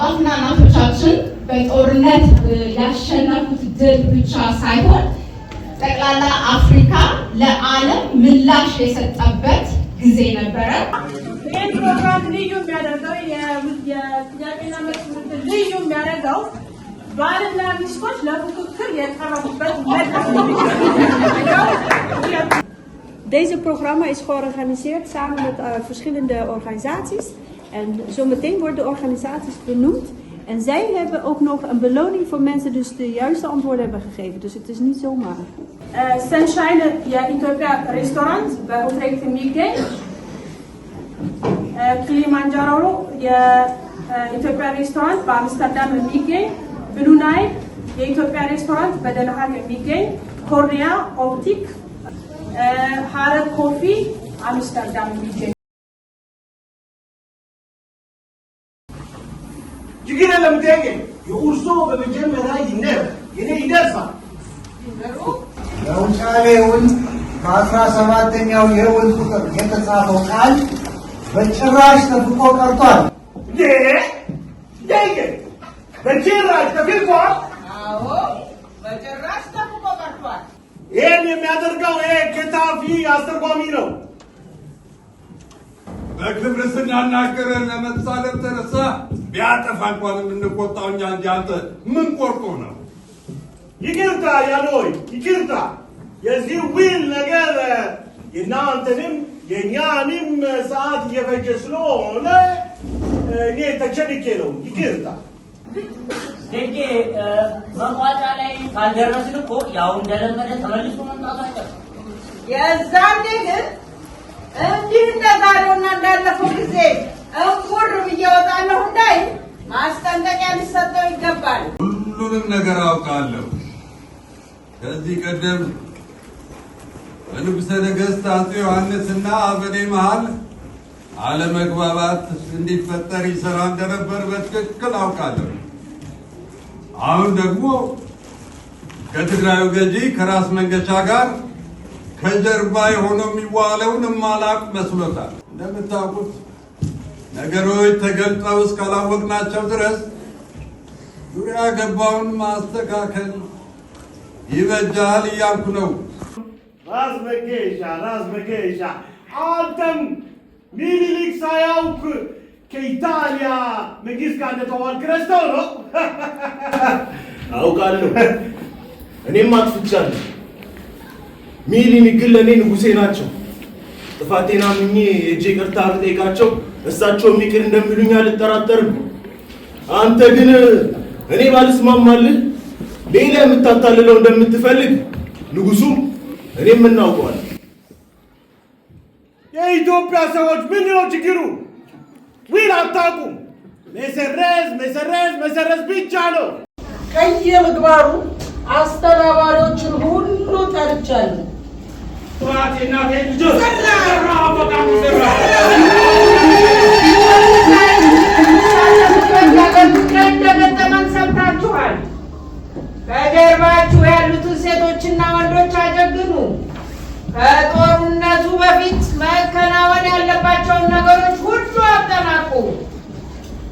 አባትና እናቶቻችን በጦርነት ያሸነፉት ድል ብቻ ሳይሆን ጠቅላላ አፍሪካ ለዓለም ምላሽ የሰጠበት ጊዜ ነበረ። ይህ ፕሮግራም ልዩ የሚያደርገው የጥያቄና መልስ ውድድር ልዩ የሚያደርገው ባልና ሚስቶች ለፉክክር የቀረቡበት መድረክ ነው። Deze programma is georganiseerd samen met verschillende organisaties. En zometeen worden de organisaties benoemd. En zij hebben ook nog een beloning voor mensen die de juiste antwoorden hebben gegeven. Dus het is niet zomaar. Sunshine የኢትዮጵያ ሬስቶራንት በኦትሬክት የሚገኝ Kilimanjaro የኢትዮጵያ ሬስቶራንት በአምስተርዳም የሚገኝ ብሉ ናይል የኢትዮጵያ ሬስቶራንት በደንሃግ የሚገኝ ኮርኒያ ኦፕቲክ ሀረር ኮፊ አምስተርዳም የሚገኝ ችግር የለም ቴጌ የኡርሶ በመጀመሪያ የኔ ይደርሳል ለውጫሌውን በ17ኛው የውል ቁጥር የተጻፈው ቃል በጭራሽ ተፍቆ ቀርቷል። ቴጌ በጭራሽ ተፍቋል? አዎ በጭራሽ ተፍቆ ቀርቷል። ይህን የሚያደርገው ከታፊ አስተርጓሚ ነው። በክብር ስናናገር ለመሳለም ተነሳ። ቢያጠፋ እንኳን የምንቆጣው እኛ እንጂ አንተ ምን ቆርጦ ነው? ይቅርታ ያኖይ ይቅርታ። የዚህ ዊል ነገር የእናንተንም የእኛንም ሰዓት እየፈጀ ስለሆነ እኔ ተቸንኬ ነው። ይቅርታ ደጌ መቋጫ ላይ ካልደረስን እኮ ያው እንደለመደ ተመልሶ መምጣቱ አይቀርም። የዛኔ ግን እንዲህ እንደዛሬውና እንዳለፈው ጊዜ እንቁር ብዬ እወጣለሁ እንዳይ ማስጠንቀቂያ ሊሰጠው ይገባል። ሁሉንም ነገር አውቃለሁ። ከዚህ ቀደም በንጉሠ ነገሥት አፄ ዮሐንስና በእኔ መሃል አለመግባባት እንዲፈጠር ይሰራ እንደነበር በትክክል አውቃለሁ። አሁን ደግሞ ከትግራዩ ገዢ ከራስ መንገሻ ጋር ከጀርባ የሆነው የሚዋለውን ማላቅ መስሎታል። እንደምታውቁት ነገሮች ተገልጠው እስካላወቅናቸው ድረስ ዙሪያ ገባውን ማስተካከል ይበጃል እያልኩ ነው። ራስ መገሻ አንተም ሚኒሊክ ሳያውቅ ከኢጣሊያ መንግስት ጋር እንደተዋልክ ረስተው ነው? አውቃለሁ፣ እኔም አጥፍቻለሁ። ሚኒሊክ ግን ለእኔ ንጉሴ ናቸው። ጥፋቴን አምኜ ሄጄ ይቅርታ ብጠይቃቸው እሳቸውም ይቅር እንደሚሉኝ አልጠራጠርም። አንተ ግን እኔ ባልስማማልህ ሌላ የምታታልለው እንደምትፈልግ ንጉሱም እኔም እናውቀዋለን። የኢትዮጵያ ሰዎች ምን ነው ችግሩ? ዊል አታውቁም። መሰረዝ ብቻ ነው። ከየምግባሩ አስተባባሪዎችን ሁሉ ጠርቻለሁ። እንደገጠመን ሰምታችኋል። ከጀርባችሁ ያሉትን ሴቶችና ወንዶች አጀግኑ። ከጦርነቱ በፊት መከናወን ያለባቸውን ነገሮች ሁሉ አጠናቁ።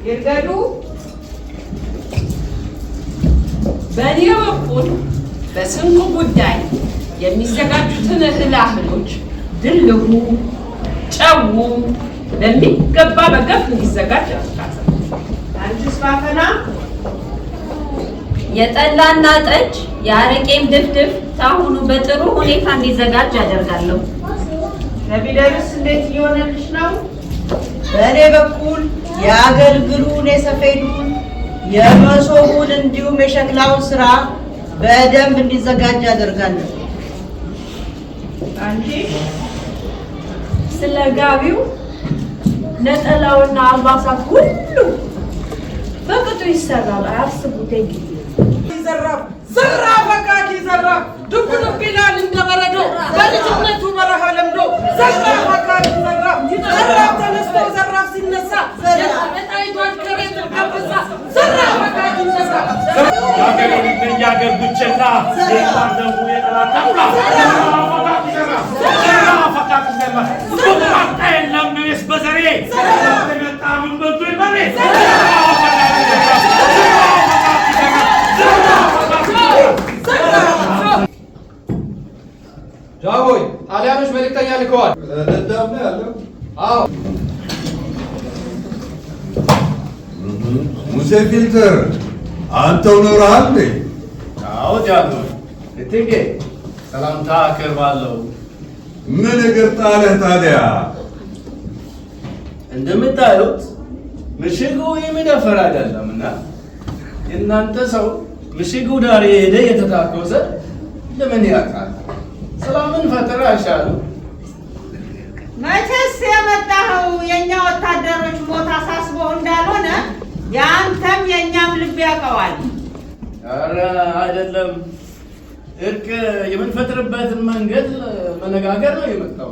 ይርገዱ። በእኔ በኩል በስንቁ ጉዳይ የሚዘጋጁትን እህሎች ድልሁ፣ ጨው በሚገባ በገፍ እንዲዘጋጅ ያስታሰብ። አንቺስ ባፈና? የጠላና ጠጅ የአረቄም ድፍድፍ ታሁኑ በጥሩ ሁኔታ እንዲዘጋጅ ያደርጋለሁ። ለቢደርስ እንዴት እየሆነልሽ ነው? በእኔ በኩል የአገልግሉን፣ የሰፌዱን፣ የመሶቡን እንዲሁም የሸክላውን ስራ በደንብ እንዲዘጋጅ ያደርጋለሁ። አንቺ ስለ ጋቢው፣ ነጠላውና አልባሳት ሁሉ በቅጡ ይሰራል። አያስቡት ጊዜ ዘራፍ አካኪ ዘራፍ ዱብ ዱብ ይላል እንደበረዶ በልጅነቱ በረሃ ለምዶ ዘራፍ አካኪ ዘራፍ ተነስቶ ዘራፍ ሲነሳ የጣይቷን ከሬት ቀበሳ ዘራፍ አካኪ ዘራፍ ያገሬን እንደያገር ብቻና የታደሙ የጠላት አውላ ዘራፍ አካኪ ዘራፍ በዘሬ ተመጣ ምን በዙ ይበሬ ልከዋል። ደዳም ነው ያለው። አዎ ሙሴ ፊልተር አንተው ኖረሃል እንዴ? አዎ ጃኖ እቴጌ ሰላምታ አቀርባለሁ። ምን እግር ጣለህ ታዲያ? እንደምታዩት ምሽጉ የሚደፈር አይደለምና የእናንተ ሰው ምሽጉ ዳር የሄደ የተታኮሰ ለምን ያውቃል? ሰላምን ፈጠረ አይሻሉ? መቼስ የመጣኸው የእኛ ወታደሮች ሞት አሳስቦ እንዳልሆነ የአንተም የእኛም ልብ ያውቀዋል። ኧረ አይደለም፣ እርቅ የምንፈጥርበትን መንገድ መነጋገር ነው የመጣው።